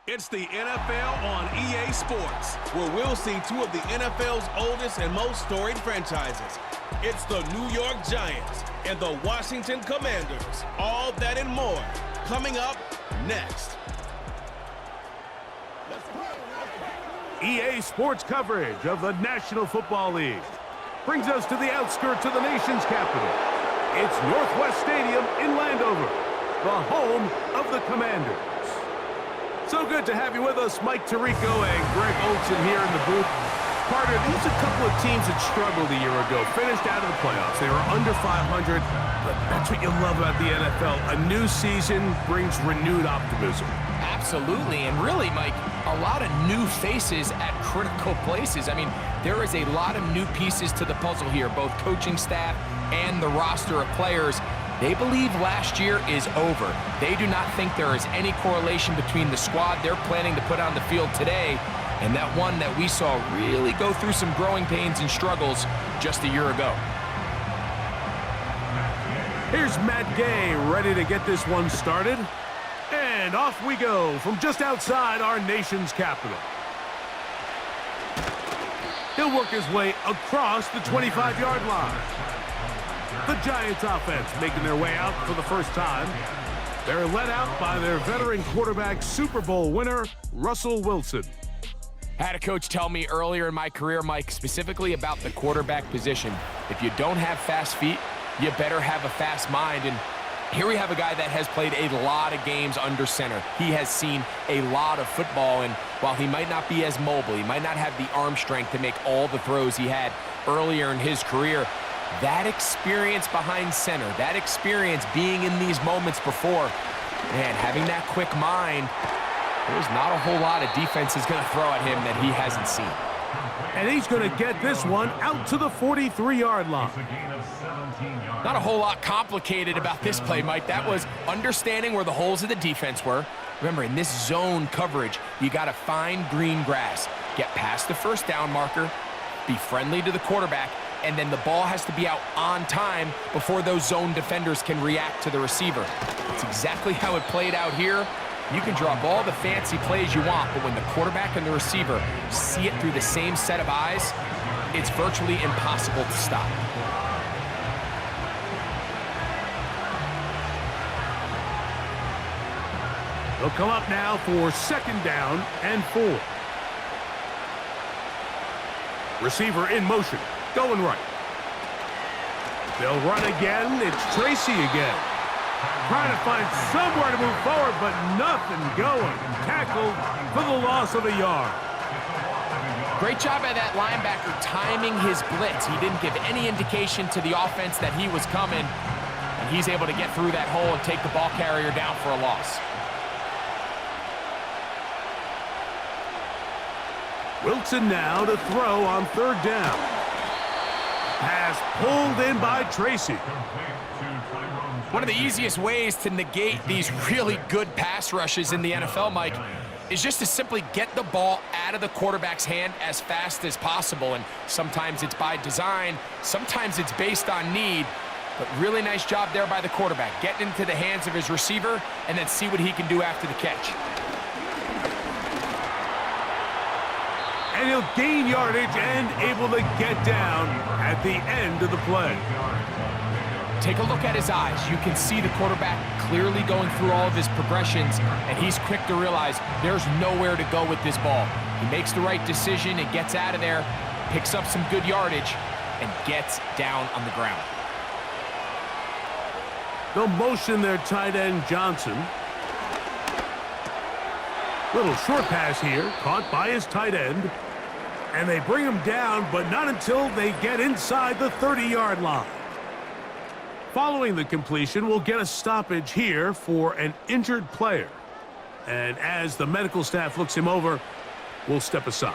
It's the NFL on EA Sports, where we'll see two of the NFL's oldest and most storied franchises. It's the New York Giants and the Washington Commanders. All that and more coming up next. EA Sports coverage of the National Football League brings us to the outskirts of the nation's capital. It's Northwest Stadium in Landover, the home of the Commanders. So good to have you with us, Mike Tirico and Greg Olson here in the booth. Partner, these are a couple of teams that struggled a year ago, finished out of the playoffs. They were under 500, but that's what you love about the NFL. A new season brings renewed optimism. Absolutely, and really, Mike, a lot of new faces at critical places. I mean, there is a lot of new pieces to the puzzle here, both coaching staff and the roster of players. They believe last year is over. They do not think there is any correlation between the squad they're planning to put on the field today and that one that we saw really go through some growing pains and struggles just a year ago. Here's Matt Gay ready to get this one started. And off we go from just outside our nation's capital. He'll work his way across the 25-yard line. The Giants offense making their way out for the first time. They're led out by their veteran quarterback, Super Bowl winner, Russell Wilson. I had a coach tell me earlier in my career, Mike, specifically about the quarterback position. If you don't have fast feet, you better have a fast mind. And here we have a guy that has played a lot of games under center. He has seen a lot of football, and while he might not be as mobile, he might not have the arm strength to make all the throws he had earlier in his career, that experience behind center, that experience being in these moments before, man, having that quick mind, there's not a whole lot of defense is going to throw at him that he hasn't seen. And he's going to get this one out to the 43-yard line. Not a whole lot complicated about this play, Mike. That was understanding where the holes of the defense were. Remember, in this zone coverage, you got to find green grass, get past the first down marker, be friendly to the quarterback, and then the ball has to be out on time before those zone defenders can react to the receiver. That's exactly how it played out here. You can draw up all the fancy plays you want, but when the quarterback and the receiver see it through the same set of eyes, it's virtually impossible to stop. They'll come up now for second down and 4. Receiver in motion, going right. They'll run again. It's Tracy again. Trying to find somewhere to move forward, but nothing going. Tackled for the loss of a yard. Great job by that linebacker timing his blitz. He didn't give any indication to the offense that he was coming, and he's able to get through that hole and take the ball carrier down for a loss. Wilson now to throw on third down. Pass pulled in by Tracy. One of the easiest ways to negate these really good pass rushes in the NFL, Mike, is just to simply get the ball out of the quarterback's hand as fast as possible. And sometimes it's by design, sometimes it's based on need. But really nice job there by the quarterback. Getting into the hands of his receiver and then see what he can do after the catch. And he'll gain yardage and able to get down at the end of the play. Take a look at his eyes. You can see the quarterback clearly going through all of his progressions, and he's quick to realize there's nowhere to go with this ball. He makes the right decision and gets out of there, picks up some good yardage, and gets down on the ground. They'll motion their tight end, Johnson. Little short pass here, caught by his tight end. And they bring him down, but not until they get inside the 30-yard line. Following the completion, we'll get a stoppage here for an injured player. And as the medical staff looks him over, we'll step aside.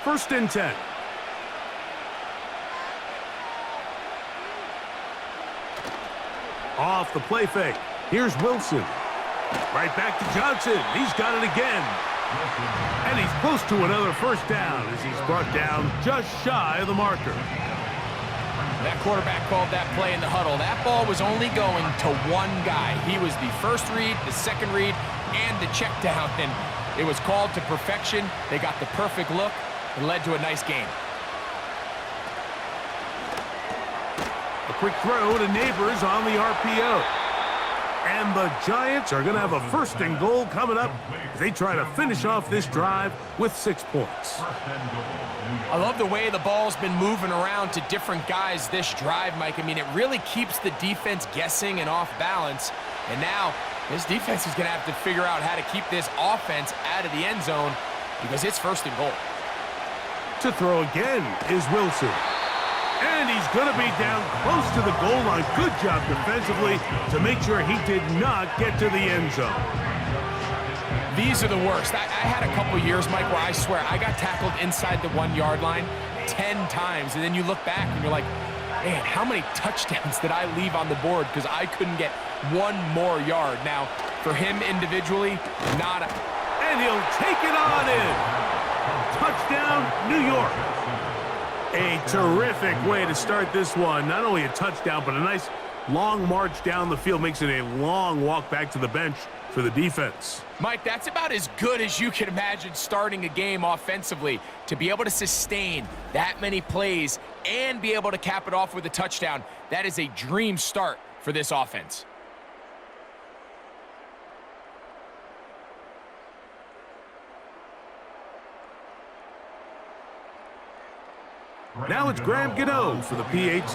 First and 10. Off the play fake. Here's Wilson. Right back to Johnson. He's got it again. And he's close to another first down as he's brought down just shy of the marker. That quarterback called that play in the huddle. That ball was only going to one guy. He was the first read, the second read, and the check down. And it was called to perfection. They got the perfect look and led to a nice game. A quick throw to Neighbors on the RPO. And the Giants are going to have a first and goal coming up as they try to finish off this drive with 6 points. I love the way the ball's been moving around to different guys this drive, Mike. I mean, it really keeps the defense guessing and off balance. And now this defense is going to have to figure out how to keep this offense out of the end zone because it's first and goal. To throw again is Wilson. And he's going to be down close to the goal line. Good job defensively to make sure he did not get to the end zone. These are the worst. I had a couple years, Mike, where I swear I got tackled inside the 1-yard line 10 times. And then you look back and you're like, man, how many touchdowns did I leave on the board because I couldn't get one more yard? Now, for him individually, not a... And he'll take it on in. Touchdown, New York. A terrific way to start this one. Not only a touchdown, but a nice long march down the field. Makes it a long walk back to the bench for the defense. Mike, that's about as good as you can imagine starting a game offensively. To be able to sustain that many plays and be able to cap it off with a touchdown, that is a dream start for this offense. Now it's Graham Gano for the PAT.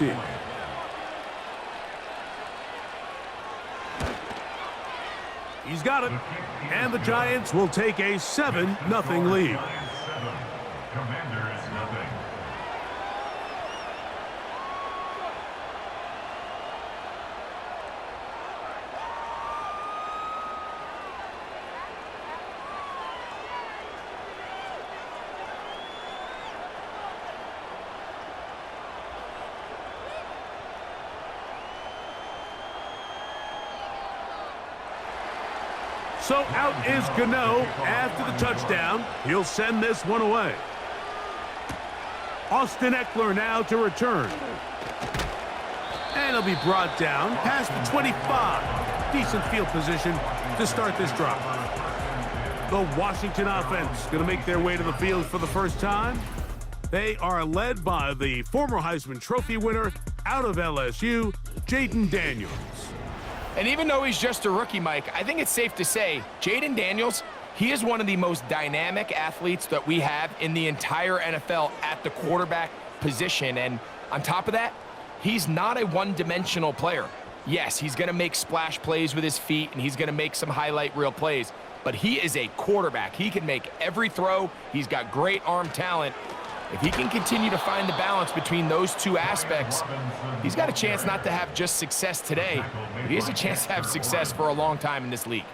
He's got it. And the Giants will take a 7-0 lead. So out is Gano after the touchdown. He'll send this one away. Austin Eckler now to return. And he'll be brought down past the 25. Decent field position to start this drive. The Washington offense going to make their way to the field for the first time. They are led by the former Heisman Trophy winner out of LSU, Jaden Daniels. And even though he's just a rookie, Mike, I think it's safe to say Jaden Daniels, he is one of the most dynamic athletes that we have in the entire NFL at the quarterback position. And on top of that, he's not a one-dimensional player. Yes, he's going to make splash plays with his feet, and he's going to make some highlight reel plays. But he is a quarterback. He can make every throw. He's got great arm talent. If he can continue to find the balance between those two aspects, he's got a chance not to have just success today, but he has a chance to have success for a long time in this league.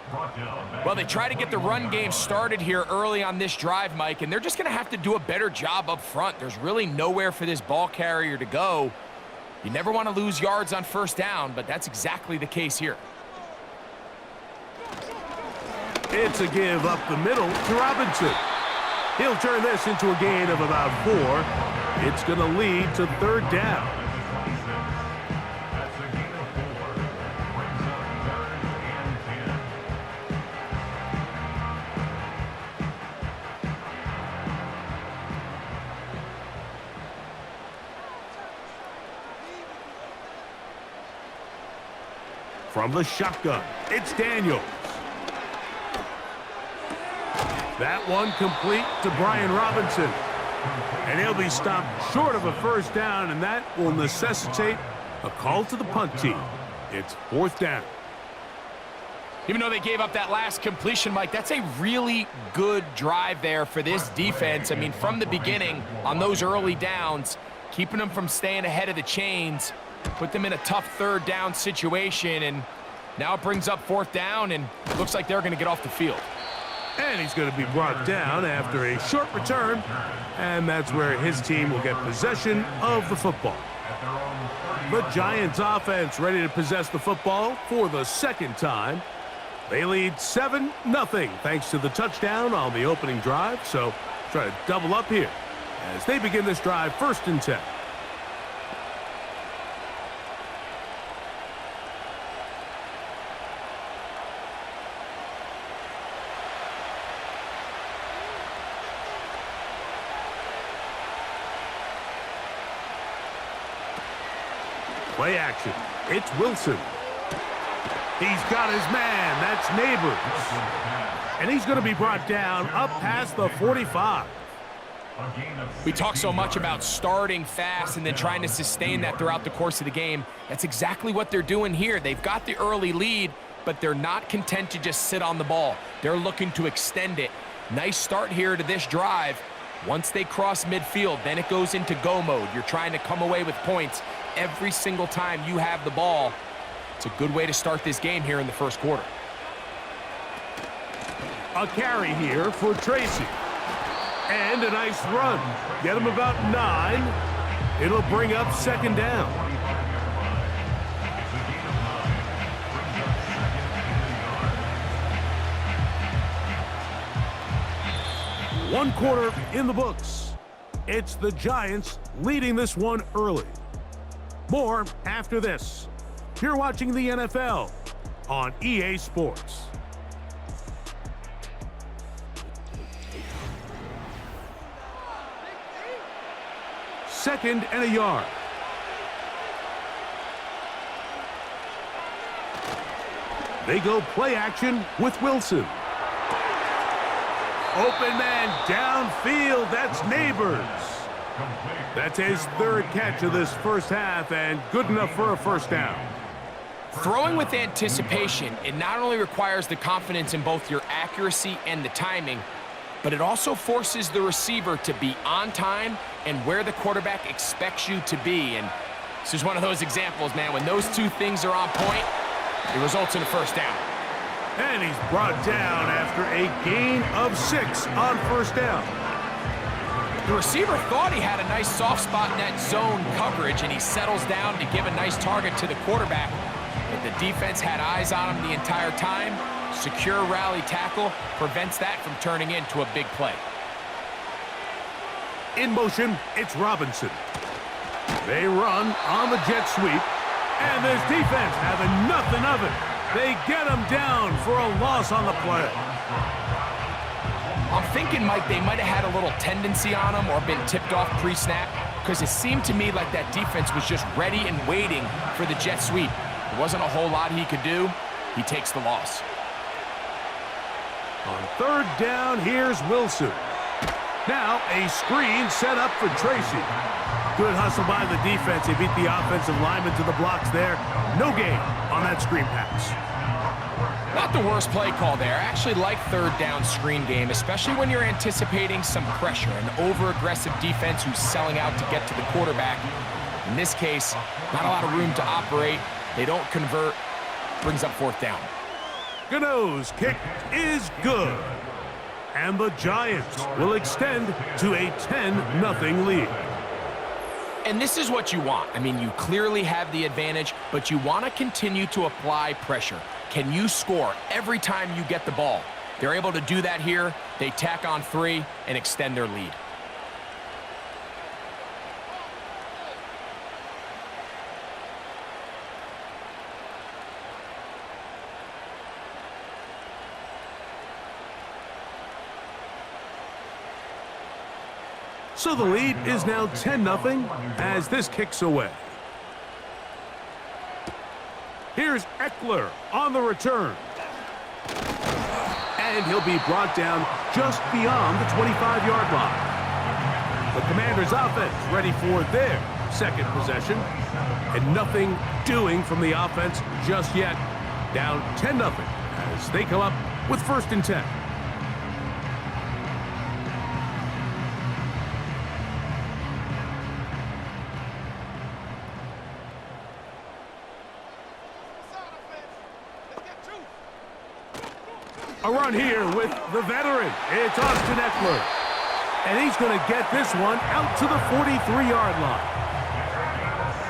Well, they try to get the run game started here early on this drive, Mike, and they're just going to have to do a better job up front. There's really nowhere for this ball carrier to go. You never want to lose yards on first down, but that's exactly the case here. It's a give up the middle to Robinson. He'll turn this into a gain of about 4. It's going to lead to third down. From the shotgun, it's Daniels. That one complete to Brian Robinson. And he'll be stopped short of a first down, and that will necessitate a call to the punt team. It's fourth down. Even though they gave up that last completion, Mike, that's a really good drive there for this defense. I mean, from the beginning, on those early downs, keeping them from staying ahead of the chains, put them in a tough third down situation, and now it brings up fourth down, and it looks like they're going to get off the field. And he's going to be brought down after a short return, and that's where his team will get possession of the football. The Giants offense ready to possess the football for the second time. They lead 7-0 thanks to the touchdown on the opening drive. So try to double up here as they begin this drive 1st and 10. Play action. It's Wilson. He's got his man. That's Neighbors. And he's going to be brought down up past the 45. We talk so much about starting fast and then trying to sustain that throughout the course of the game. That's exactly what they're doing here. They've got the early lead, but they're not content to just sit on the ball. They're looking to extend it. Nice start here to this drive. Once they cross midfield, then it goes into go mode. You're trying to come away with points every single time you have the ball. It's a good way to start this game here in the 1st quarter. A carry here for Tracy. And a nice run. Get him about 9. It'll bring up 2nd down. One quarter in the books. It's the Giants leading this one early. More after this. You're watching the NFL on EA Sports. Second and a yard. They go play action with Wilson. Open man downfield. That's Neighbors. That's his 3rd catch of this 1st half and good enough for a 1st down. Throwing with anticipation, it not only requires the confidence in both your accuracy and the timing, but it also forces the receiver to be on time and where the quarterback expects you to be. And this is one of those examples, man. When those two things are on point, it results in a 1st down. And he's brought down after a gain of 6 on 1st down. The receiver thought he had a nice soft spot in that zone coverage, and he settles down to give a nice target to the quarterback. But the defense had eyes on him the entire time. Secure rally tackle prevents that from turning into a big play. In motion, it's Robinson. They run on the jet sweep, and this defense having nothing of it. They get him down for a loss on the play. I'm thinking, Mike, they might have had a little tendency on him or been tipped off pre-snap, because it seemed to me like that defense was just ready and waiting for the jet sweep. There wasn't a whole lot he could do. He takes the loss. On 3rd down, here's Wilson. Now a screen set up for Tracy. Good hustle by the defense. They beat the offensive lineman to the blocks there. No gain on that screen pass. Not the worst play call there. I actually like 3rd down screen game, especially when you're anticipating some pressure, an over-aggressive defense who's selling out to get to the quarterback. In this case, not a lot of room to operate. They don't convert. Brings up 4th down. Gano's kick is good. And the Giants will extend to a 10-0 lead. And this is what you want. I mean, you clearly have the advantage, but you want to continue to apply pressure. Can you score every time you get the ball? They're able to do that here. They tack on 3 and extend their lead. So the lead is now 10-0 as this kicks away. Here's Eckler on the return. And he'll be brought down just beyond the 25-yard line. The Commanders' offense ready for their 2nd possession. And nothing doing from the offense just yet. Down 10-0 as they come up with 1st and 10. A run here with the veteran. It's Austin Eckler. And he's going to get this one out to the 43-yard line.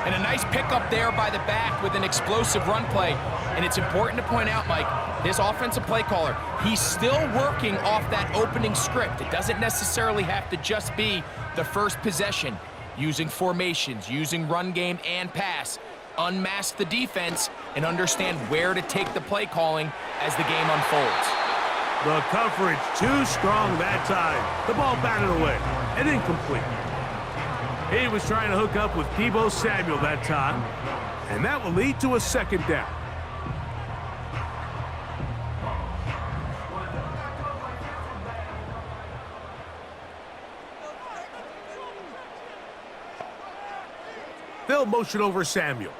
And a nice pickup there by the back with an explosive run play. And it's important to point out, Mike, this offensive play caller, he's still working off that opening script. It doesn't necessarily have to just be the first possession. Using formations, using run game and pass. Unmask the defense and understand where to take the play calling as the game unfolds. The coverage too strong that time. The ball batted away and incomplete. He was trying to hook up with Deebo Samuel that time, and that will lead to a second down. They'll motion over Samuel.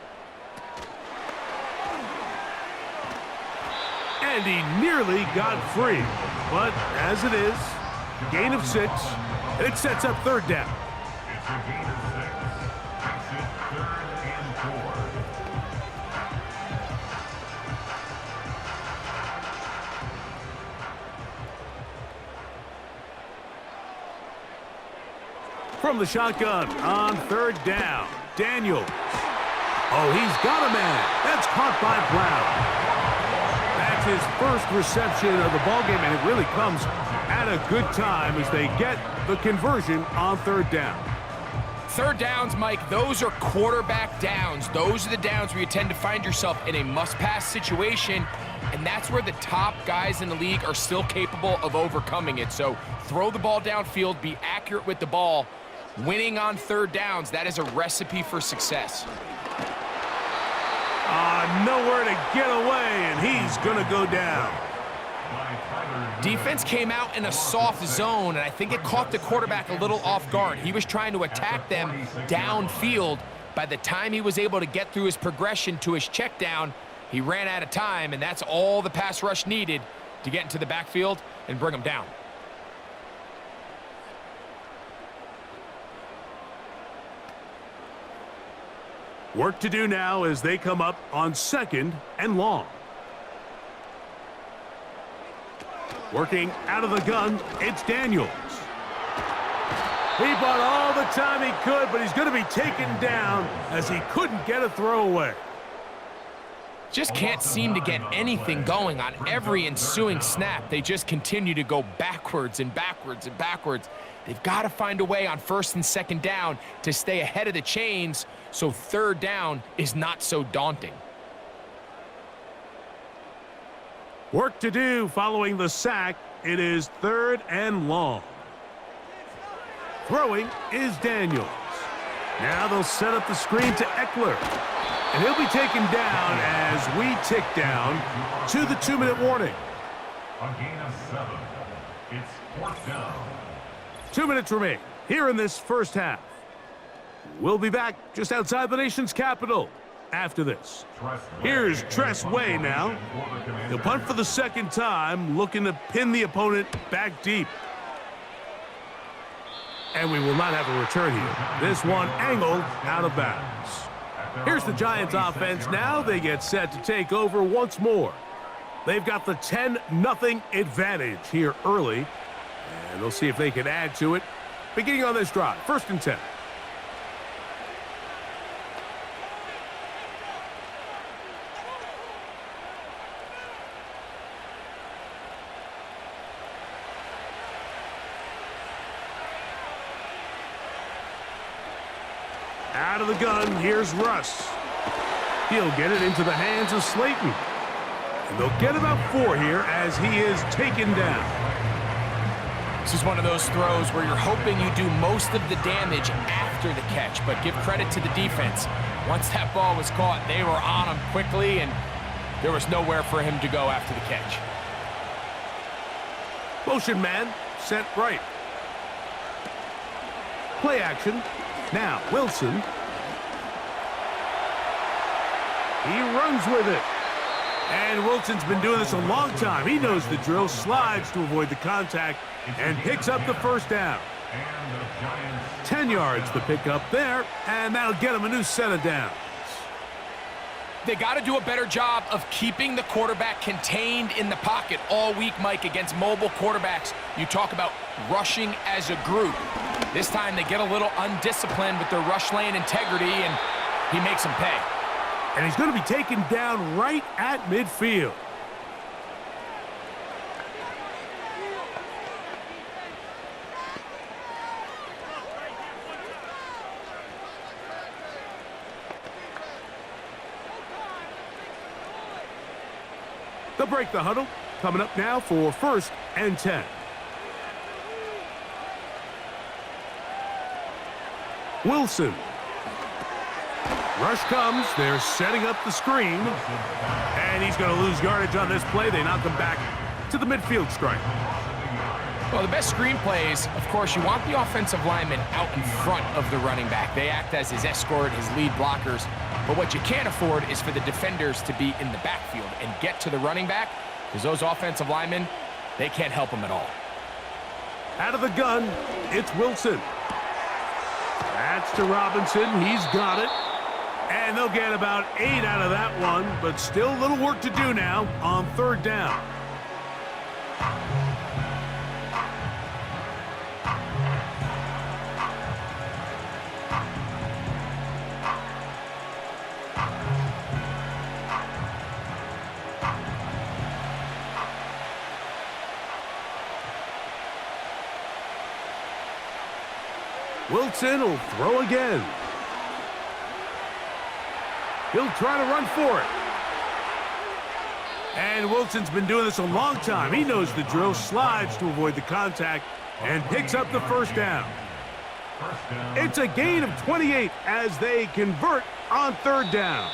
And he nearly got free. But as it is, gain of 6, and it sets up third down. It's a gain of 6. Exit 3rd and 4. From the shotgun on third down, Daniels. Oh, he's got a man. That's caught by Brown. That's his first reception of the ballgame, and it really comes at a good time as they get the conversion on third down. Third downs, Mike, those are quarterback downs. Those are the downs where you tend to find yourself in a must-pass situation, and that's where the top guys in the league are still capable of overcoming it. So throw the ball downfield, be accurate with the ball. Winning on third downs, that is a recipe for success. Nowhere to get away, and he's going to go down. Defense came out in a soft zone, and I think it caught the quarterback a little off guard. He was trying to attack them downfield. By the time he was able to get through his progression to his check down, he ran out of time, and that's all the pass rush needed to get into the backfield and bring him down. Work to do now as they come up on 2nd and long. Working out of the gun, it's Daniels. He bought all the time he could, but he's going to be taken down as he couldn't get a throwaway. Just can't seem to get anything going on every ensuing snap. They just continue to go backwards and backwards and backwards. They've got to find a way on 1st and 2nd down to stay ahead of the chains so third down is not so daunting. Work to do following the sack. It is 3rd and long. Throwing is Daniels. Now they'll set up the screen to Eckler. And he'll be taken down as we tick down to the 2-minute warning. A gain of 7. It's 4th down. 2 minutes remain here in this first half. We'll be back just outside the nation's capital after this. Here's Tress Way now. He'll punt for the 2nd time, looking to pin the opponent back deep. And we will not have a return here. This one angled out of bounds. Here's the Giants offense now. They get set to take over once more. They've got the 10-0 advantage here early. And they'll see if they can add to it. Beginning on this drive, 1st and 10. Out of the gun, here's Russ. He'll get it into the hands of Slayton. And they'll get about 4 here as he is taken down. This is one of those throws where you're hoping you do most of the damage after the catch, but give credit to the defense. Once that ball was caught, they were on him quickly, and there was nowhere for him to go after the catch. Motion man, set right. Play action. Now, Wilson. He runs with it. And Wilson's been doing this a long time. He knows the drill, slides to avoid the contact, and picks up the 1st down. 10 yards the pickup there, and that'll get him a new set of downs. They got to do a better job of keeping the quarterback contained in the pocket all week, Mike, against mobile quarterbacks. You talk about rushing as a group. This time they get a little undisciplined with their rush lane integrity, and He makes him pay. And he's going to be taken down right at midfield. They'll break the huddle. Coming up now for 1st and 10. Wilson. Rush comes. They're setting up the screen. And he's going to lose yardage on this play. They knock him back to the midfield stripe. Well, the best screen plays, of course, you want the offensive lineman out in front of the running back. They act as his escort, his lead blockers. But what you can't afford is for the defenders to be in the backfield and get to the running back, because those offensive linemen, they can't help him at all. Out of the gun, it's Wilson. That's to Robinson. He's got it. And they'll get about 8 out of that one, but still a little work to do now on 3rd down. Wilson will throw again. He'll try to run for it. And Wilson's been doing this a long time. He knows the drill, slides to avoid the contact, and picks up the 1st down. It's a gain of 28 as they convert on 3rd down.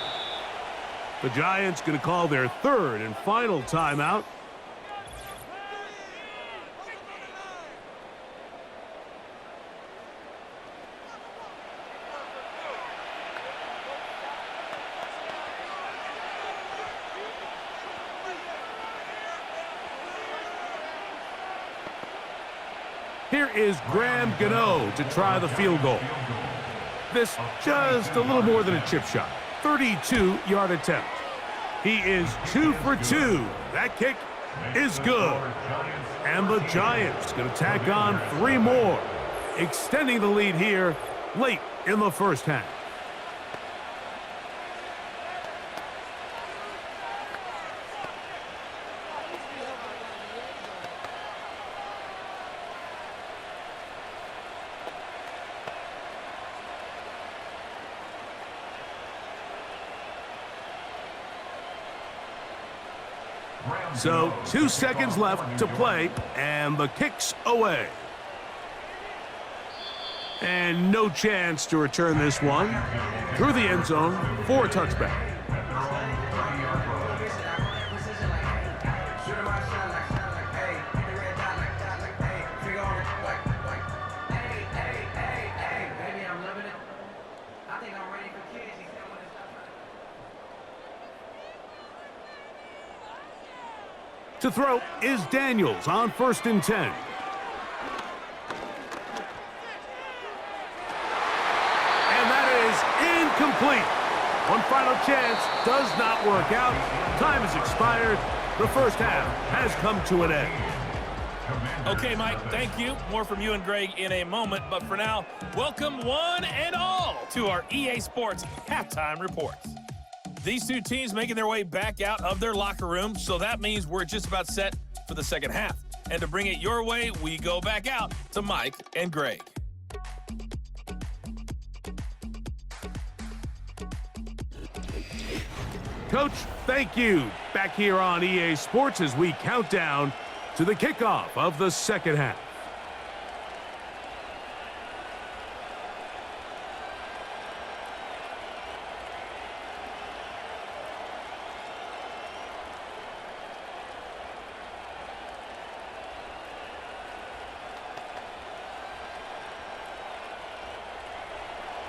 The Giants going to call their 3rd and final timeout. Here is Graham Gano to try the field goal. This just a little more than a chip shot. 32-yard attempt. He is 2 for 2. That kick is good. And the Giants going to tack on 3 more, extending the lead here late in the 1st half. So 2 seconds left to play, and the kick's away. And no chance to return this one through the end zone for a touchback. To throw is Daniels on 1st and 10. And that is incomplete. One final chance does not work out. Time has expired. The 1st half has come to an end. Okay, Mike, thank you. More from you and Greg in a moment. But for now, welcome one and all to our EA Sports Halftime Reports. These 2 teams making their way back out of their locker room, so that means we're just about set for the 2nd half. And to bring it your way, we go back out to Mike and Greg. Coach, thank you. Back here on EA Sports as we count down to the kickoff of the 2nd half.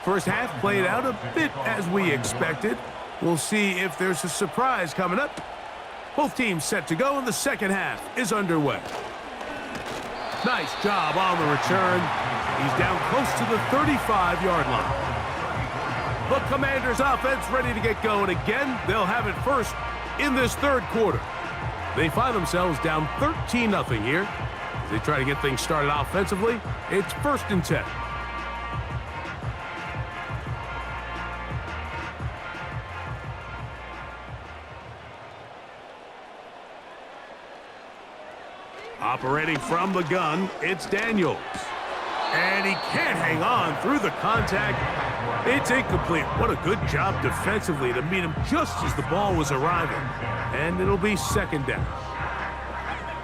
First half played out a bit as we expected. We'll see if there's a surprise coming up. Both teams set to go, and the 2nd half is underway. Nice job on the return. He's down close to the 35-yard line. The Commanders' offense ready to get going again. They'll have it first in this 3rd quarter. They find themselves down 13-0 here. As they try to get things started offensively, it's 1st and 10. Operating from the gun, it's Daniels. And he can't hang on through the contact. It's incomplete. What a good job defensively to meet him just as the ball was arriving. And it'll be second down.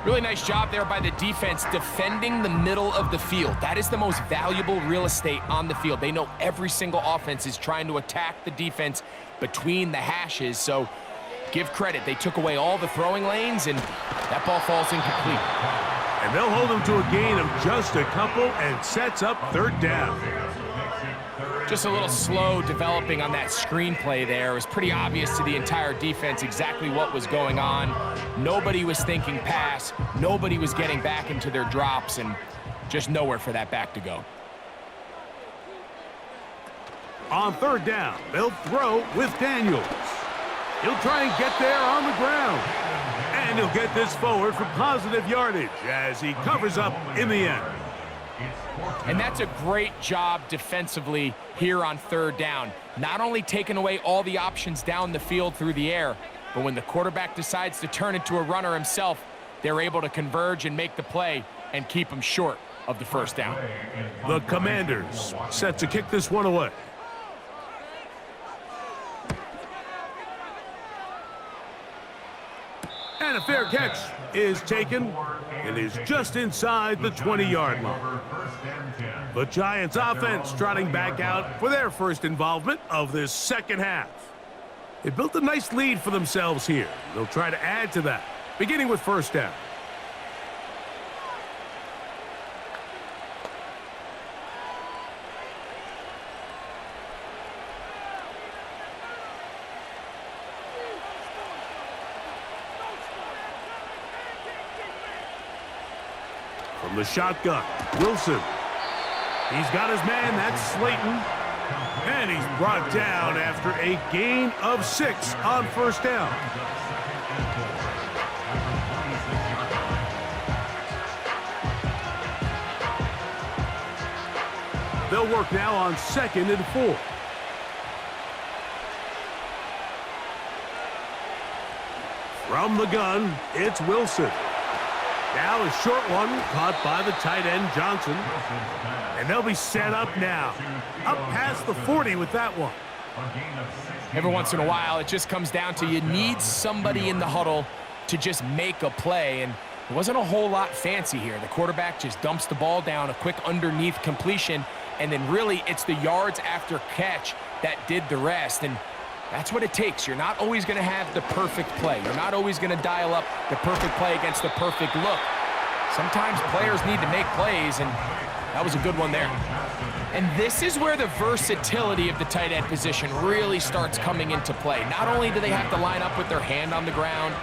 Really nice job there by the defense defending the middle of the field. That is the most valuable real estate on the field. They know every single offense is trying to attack the defense between the hashes. So give credit. They took away all the throwing lanes, and that ball falls incomplete. And they'll hold him to a gain of just a couple and sets up third down. Just a little slow developing on that screenplay there. It was pretty obvious to the entire defense exactly what was going on. Nobody was thinking pass. Nobody was getting back into their drops, and just nowhere for that back to go. On third down, they'll throw with Daniels. He'll try and get there on the ground. And he'll get this forward for positive yardage as he covers up in the end. And that's a great job defensively here on third down. Not only taking away all the options down the field through the air, but when the quarterback decides to turn into a runner himself, they're able to converge and make the play and keep him short of the first down. The Commanders set to kick this one away. And a fair catch is taken. It is just inside the 20-yard line. The Giants offense trotting back out for their first involvement of this second half. They built a nice lead for themselves here. They'll try to add to that, beginning with first down. From the shotgun, Wilson. He's got his man, that's Slayton. And he's brought down after a gain of 6 on first down. They'll work now on 2nd and 4. From the gun, it's Wilson. Now a short one caught by the tight end, Johnson. And they'll be set up now. Up past the 40 with that one. Every once in a while, it just comes down to you need somebody in the huddle to just make a play. And it wasn't a whole lot fancy here. The quarterback just dumps the ball down, a quick underneath completion. And then really it's the yards after catch that did the rest. And that's what it takes. You're not always going to have the perfect play. You're not always going to dial up the perfect play against the perfect look. Sometimes players need to make plays, and that was a good one there. And this is where the versatility of the tight end position really starts coming into play. Not only do they have to line up with their hand on the ground,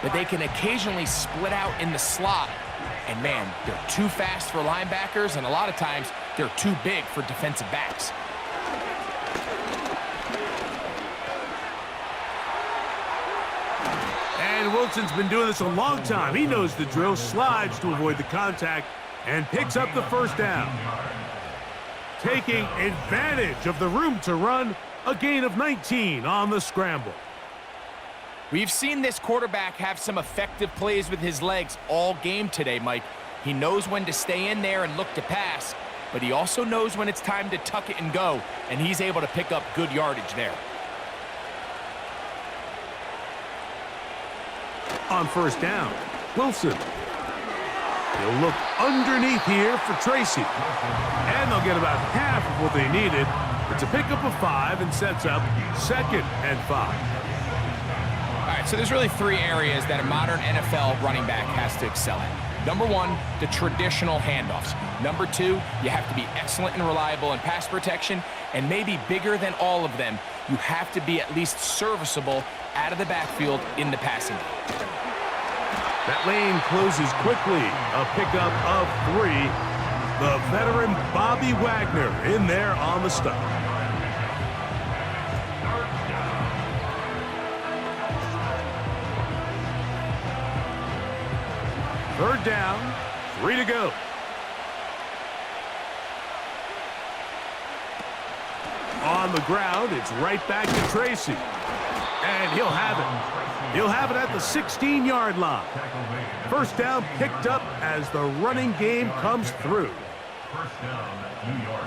but they can occasionally split out in the slot. And man, they're too fast for linebackers, and a lot of times they're too big for defensive backs. And Wilson's been doing this a long time. He knows the drill, slides to avoid the contact, and picks up the first down. Taking advantage of the room to run, a gain of 19 on the scramble. We've seen this quarterback have some effective plays with his legs all game today, Mike. He knows when to stay in there and look to pass, but he also knows when it's time to tuck it and go, and he's able to pick up good yardage there. On first down, Wilson. He'll look underneath here for Tracy. And they'll get about half of what they needed. It's a pickup of 5 and sets up 2nd and 5. All right, so there's really 3 areas that a modern NFL running back has to excel at. Number 1, the traditional handoffs. Number 2, you have to be excellent and reliable in pass protection. And maybe bigger than all of them, you have to be at least serviceable out of the backfield in the passing game. That lane closes quickly. A pickup of 3. The veteran Bobby Wagner in there on the stop. Third down, 3 to go. On the ground, it's right back to Tracy. And he'll have it. He'll have it at the 16-yard line. First down picked up as the running game comes through. First down, New York.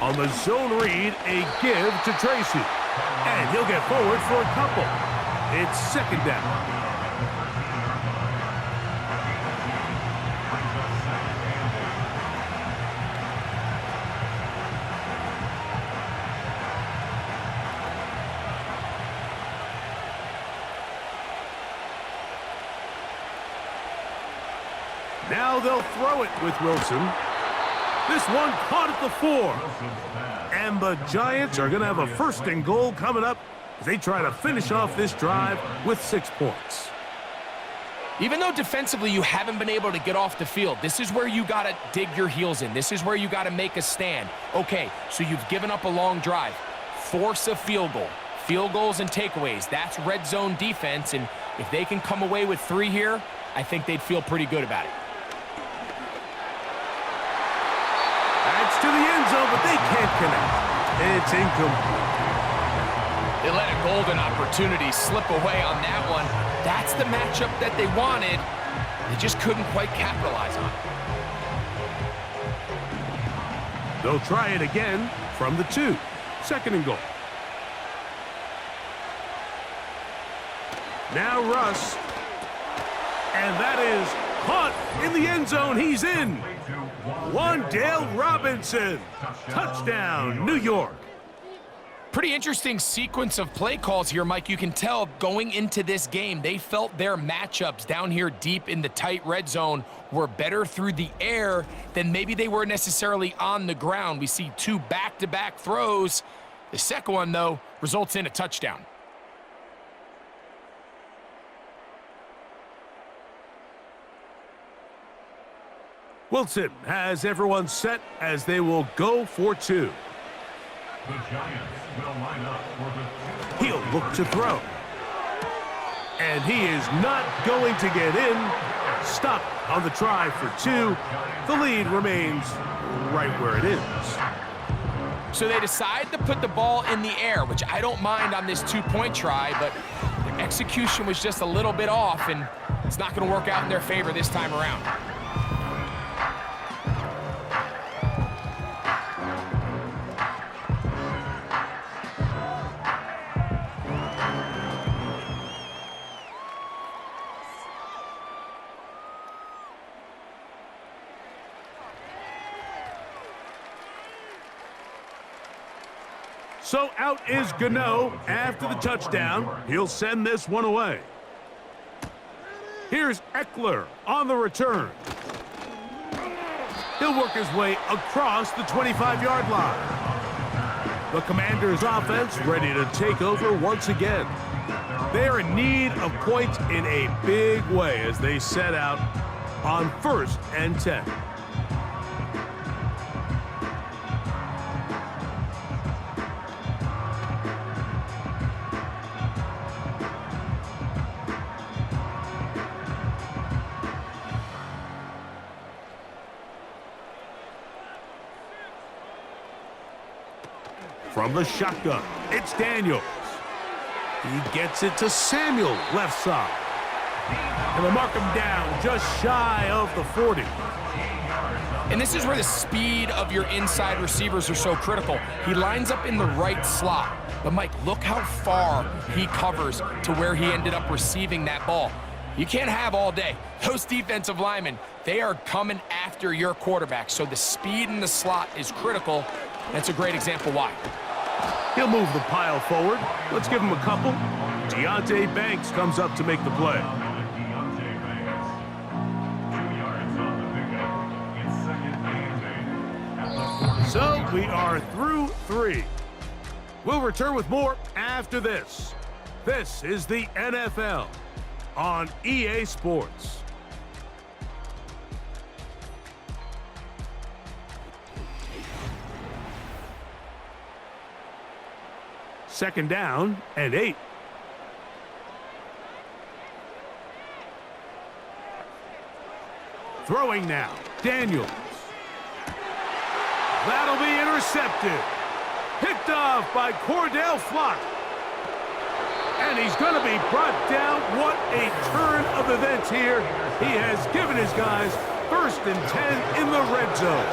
On the zone read, a give to Tracy. And he'll get forward for a couple. It's second down. Now they'll throw it with Wilson. This one caught at the 4. And the Giants are going to have a first and goal coming up as they try to finish off this drive with 6 points. Even though defensively you haven't been able to get off the field, this is where you got to dig your heels in. This is where you got to make a stand. Okay, so you've given up a long drive. Force a field goal. Field goals and takeaways. That's red zone defense, and if they can come away with 3 here, I think they'd feel pretty good about it. That's to the end zone, but they can't connect. It's incomplete. They let a golden opportunity slip away on that one. That's the matchup that they wanted. They just couldn't quite capitalize on it. They'll try it again from the 2. Second and goal. Now Russ. And that is caught in the end zone. He's in. Wan'Dale Robinson. Touchdown, New York. Pretty interesting sequence of play calls here, Mike. You can tell going into this game, they felt their matchups down here deep in the tight red zone were better through the air than maybe they were necessarily on the ground. We see 2 back-to-back throws. The second one, though, results in a touchdown. Wilson has everyone set as they will go for 2. The Giants will line up for the 2. He'll look to throw. And he is not going to get in. Stopped on the try for 2. The lead remains right where it is. So they decide to put the ball in the air, which I don't mind on this 2-point try, but their execution was just a little bit off, and it's not going to work out in their favor this time around. So out is Gano after the touchdown. He'll send this one away. Here's Eckler on the return. He'll work his way across the 25-yard line. The Commanders' offense ready to take over once again. They're in need of points in a big way as they set out on 1st and 10. From the shotgun, it's Daniels. He gets it to Samuel, left side. And they'll mark him down just shy of the 40. And this is where the speed of your inside receivers are so critical. He lines up in the right slot. But, Mike, look how far he covers to where he ended up receiving that ball. You can't have all day. Those defensive linemen, they are coming after your quarterback. So the speed in the slot is critical. That's a great example why. He'll move the pile forward. Let's give him a couple. Deonte Banks comes up to make the play. So we are through 3. We'll return with more after this. This is the NFL on EA Sports. Second down and 8. Throwing now, Daniels. That'll be intercepted. Picked off by Cordell Flock. And he's going to be brought down. What a turn of events here. He has given his guys 1st and 10 in the red zone.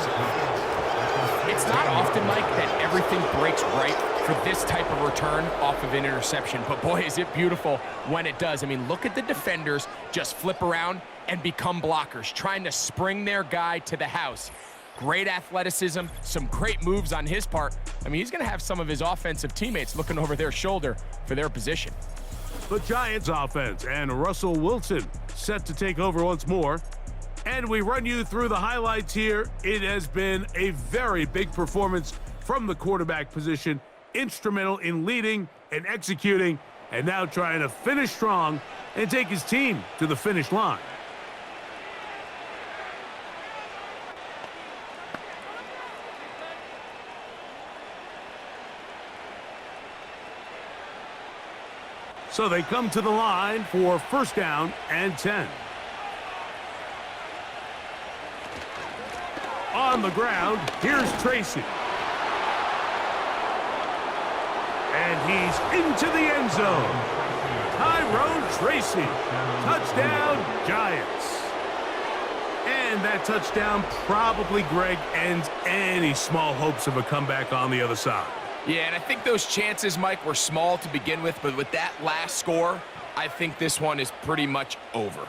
It's not often, Mike, that everything breaks right for this type of return off of an interception. But boy, is it beautiful when it does. I mean, look at the defenders just flip around and become blockers, trying to spring their guy to the house. Great athleticism, some great moves on his part. I mean, he's going to have some of his offensive teammates looking over their shoulder for their position. The Giants offense and Russell Wilson set to take over once more. And we run you through the highlights here. It has been a very big performance from the quarterback position, instrumental in leading and executing, and now trying to finish strong and take his team to the finish line. So they come to the line for 1st down and 10. On the ground, here's Tracy. And he's into the end zone. Tyrone Tracy. Touchdown, Giants. And that touchdown probably, Greg, ends any small hopes of a comeback on the other side. Yeah, and I think those chances, Mike, were small to begin with, but with that last score, I think this one is pretty much over.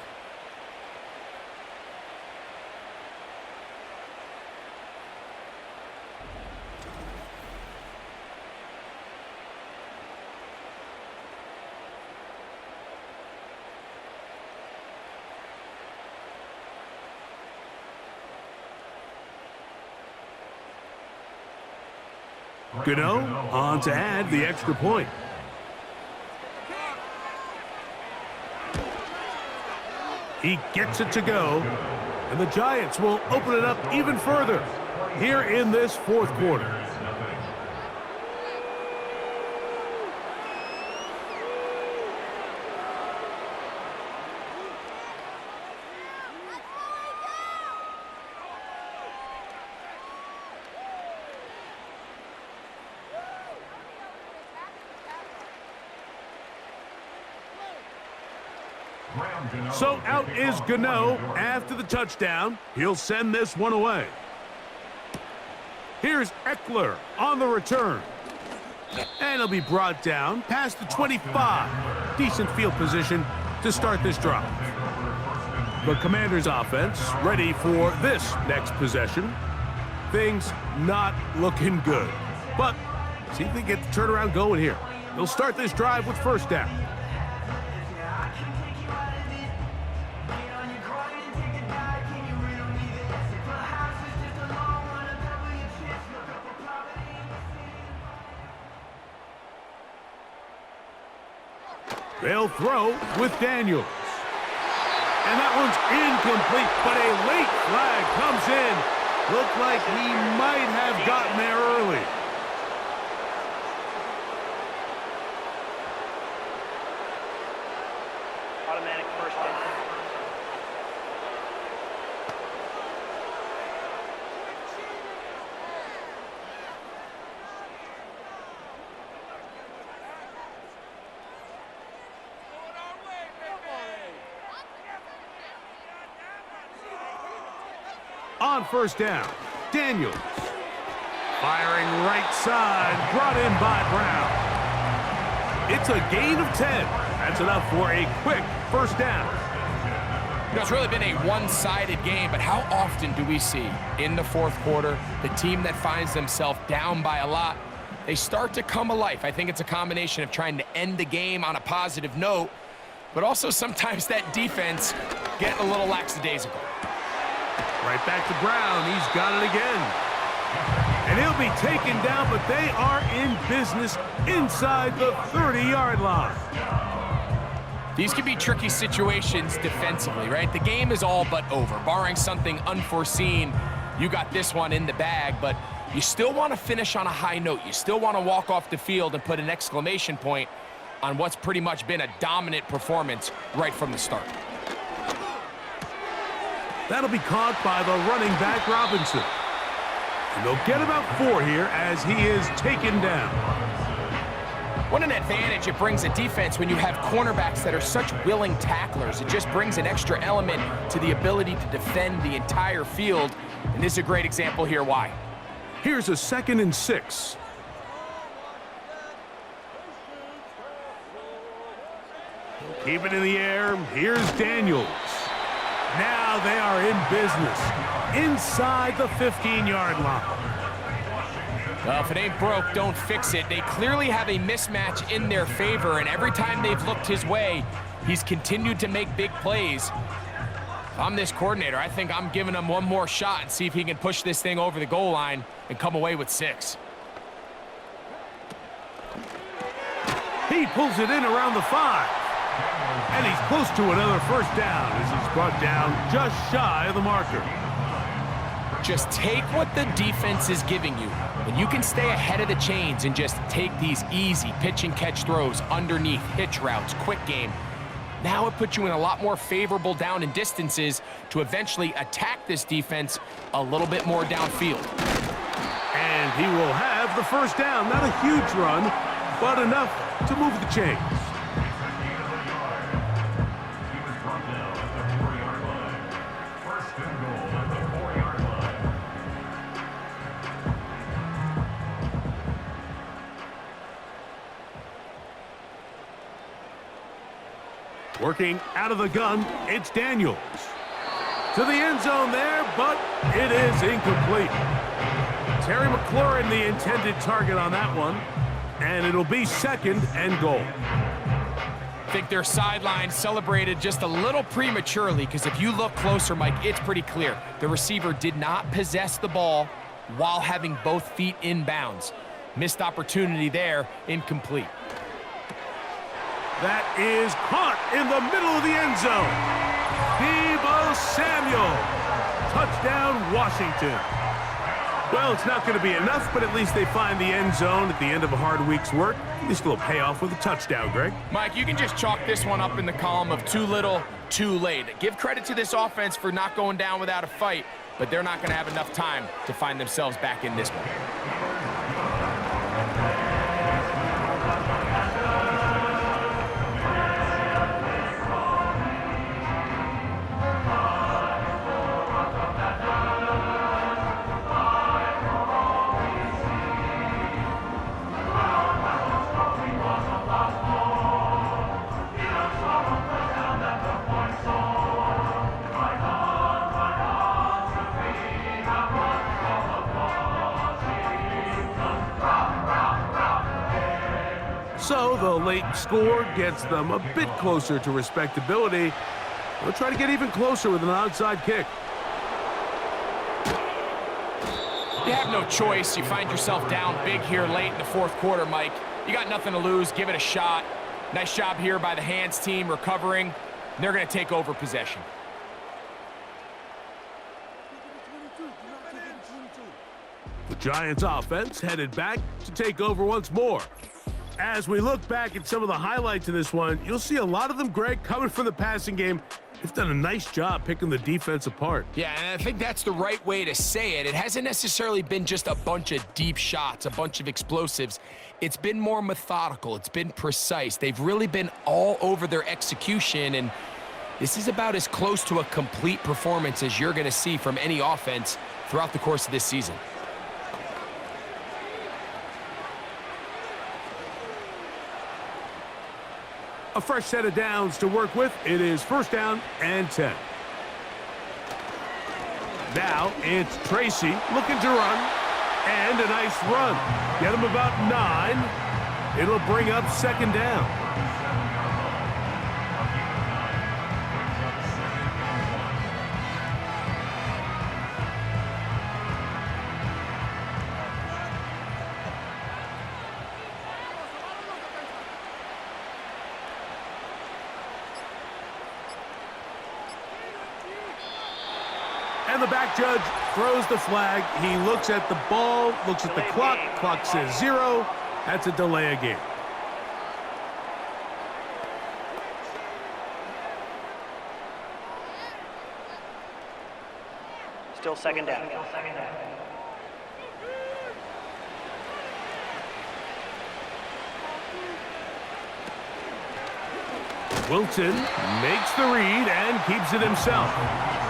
Gano on to add the extra point. He gets it to go, and the Giants will open it up even further here in this 4th quarter. So out is Gano after the touchdown. He'll send this one away. Here's Eckler on the return. And he'll be brought down past the 25. Decent field position to start this drive. The Commanders' offense ready for this next possession. Things not looking good. But see if they get the turnaround going here. They'll start this drive with 1st down. They'll throw with Daniels. And that one's incomplete, but a late flag comes in. Looked like he might have gotten there early. Automatic 1st down. On 1st down, Daniels. Firing right side, brought in by Brown. It's a gain of 10. That's enough for a quick 1st down. You know, it's really been a one-sided game, but how often do we see in the 4th quarter the team that finds themselves down by a lot, they start to come alive? I think it's a combination of trying to end the game on a positive note, but also sometimes that defense getting a little lackadaisical. Right back to Brown. He's got it again. And he'll be taken down, but they are in business inside the 30-yard line. These can be tricky situations defensively, right? The game is all but over. Barring something unforeseen, you got this one in the bag, but you still want to finish on a high note. You still want to walk off the field and put an exclamation point on what's pretty much been a dominant performance right from the start. That'll be caught by the running back, Robinson. And they'll get about 4 here as he is taken down. What an advantage it brings a defense when you have cornerbacks that are such willing tacklers. It just brings an extra element to the ability to defend the entire field. And this is a great example here why. Here's a 2nd and 6. Keep it in the air. Here's Daniels. Now they are in business inside the 15-yard line. Well, if it ain't broke, don't fix it. They clearly have a mismatch in their favor, and every time they've looked his way, he's continued to make big plays. If I'm this coordinator, I think I'm giving him one more shot and see if he can push this thing over the goal line and come away with 6. He pulls it in around the 5. And he's close to another first down as he's brought down just shy of the marker. Just take what the defense is giving you. When you can stay ahead of the chains and just take these easy pitch and catch throws underneath, hitch routes, quick game, now it puts you in a lot more favorable down and distances to eventually attack this defense a little bit more downfield. And he will have the first down. Not a huge run, but enough to move the chains. Working out of the gun, it's Daniels. To the end zone there, but it is incomplete. Terry McLaurin, the intended target on that one, and it'll be 2nd and goal. I think their sideline celebrated just a little prematurely because if you look closer, Mike, it's pretty clear. The receiver did not possess the ball while having both feet in bounds. Missed opportunity there, incomplete. That is caught in the middle of the end zone. Deebo Samuel. Touchdown, Washington. Well, it's not going to be enough, but at least they find the end zone at the end of a hard week's work. At least it'll pay off with a touchdown, Greg. Mike, you can just chalk this one up in the column of too little, too late. Give credit to this offense for not going down without a fight, but they're not going to have enough time to find themselves back in this one. So the late score gets them a bit closer to respectability. They'll try to get even closer with an onside kick. You have no choice. You find yourself down big here late in the 4th quarter, Mike. You got nothing to lose. Give it a shot. Nice job here by the hands team recovering. They're going to take over possession. The Giants offense headed back to take over once more. As we look back at some of the highlights in this one, you'll see a lot of them, Greg, coming from the passing game. They've done a nice job picking the defense apart. Yeah, and I think that's the right way to say it. It hasn't necessarily been just a bunch of deep shots, a bunch of explosives. It's been more methodical. It's been precise. They've really been all over their execution, and this is about as close to a complete performance as you're going to see from any offense throughout the course of this season. A fresh set of downs to work with. It is 1st down and 10. Now it's Tracy looking to run. And a nice run. Get him about 9. It'll bring up 2nd down. And the back judge throws the flag. He looks at the ball, looks at the clock. Clock says 0. That's a delay of game. Still second down. Wilson makes the read and keeps it himself.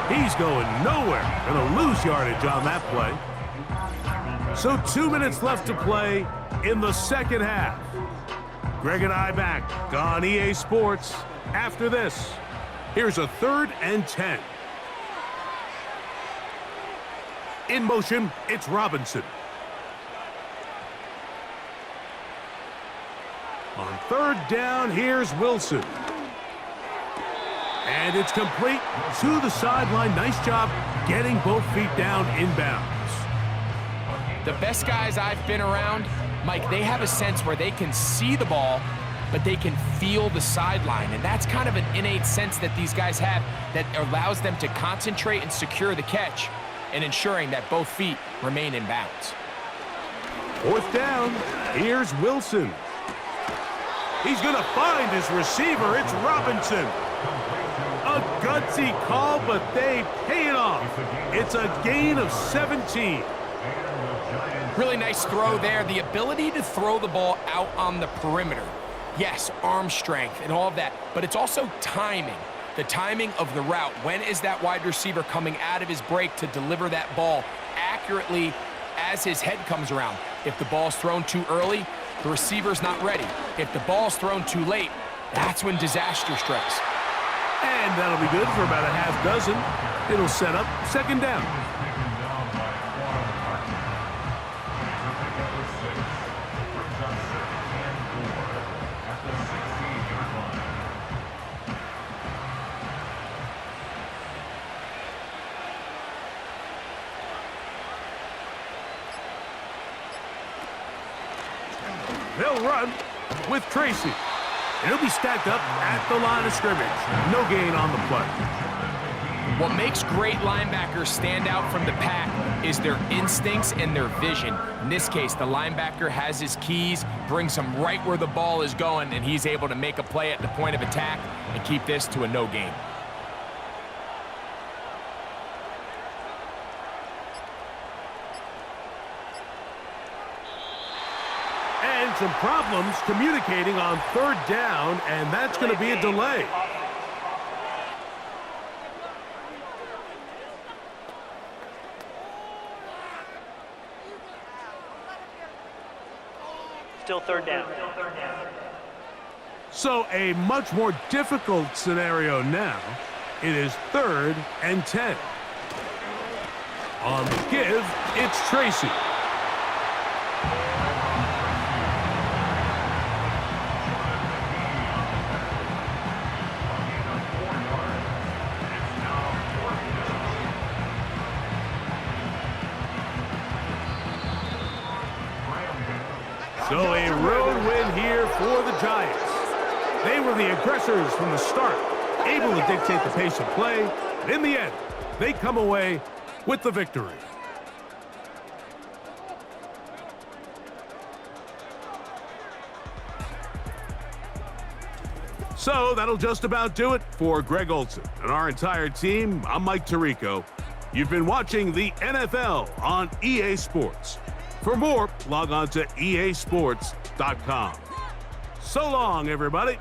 He's going nowhere. Going to lose yardage on that play. So 2 minutes left to play in the second half. Greg and I back on EA Sports after this. Here's a 3rd and 10. In motion, it's Robinson. On 3rd down, here's Wilson. And it's complete to the sideline. Nice job getting both feet down inbounds. The best guys I've been around, Mike, they have a sense where they can see the ball, but they can feel the sideline. And that's kind of an innate sense that these guys have that allows them to concentrate and secure the catch and ensuring that both feet remain in bounds. 4th down, here's Wilson. He's going to find his receiver. It's Robinson. A gutsy call, but they pay it off. It's a gain of 17. Really nice throw there. The ability to throw the ball out on the perimeter. Yes, arm strength and all of that, but it's also timing. The timing of the route. When is that wide receiver coming out of his break to deliver that ball accurately as his head comes around? If the ball's thrown too early, the receiver's not ready. If the ball's thrown too late, that's when disaster strikes. And that'll be good for about a half dozen. It'll set up 2nd down. They'll run with Tracy. And he'll be stacked up at the line of scrimmage. No gain on the play. What makes great linebackers stand out from the pack is their instincts and their vision. In this case, the linebacker has his keys, brings him right where the ball is going, and he's able to make a play at the point of attack and keep this to a no gain. And some problems communicating on 3rd down, and that's going to be a delay. Still 3rd down. So a much more difficult scenario now. It is 3rd and 10. On the give, it's Tracy. So a road win here for the Giants. They were the aggressors from the start, able to dictate the pace of play. And in the end, they come away with the victory. So that'll just about do it for Greg Olson and our entire team. I'm Mike Tirico. You've been watching the NFL on EA Sports. For more, log on to easports.com. So long, everybody.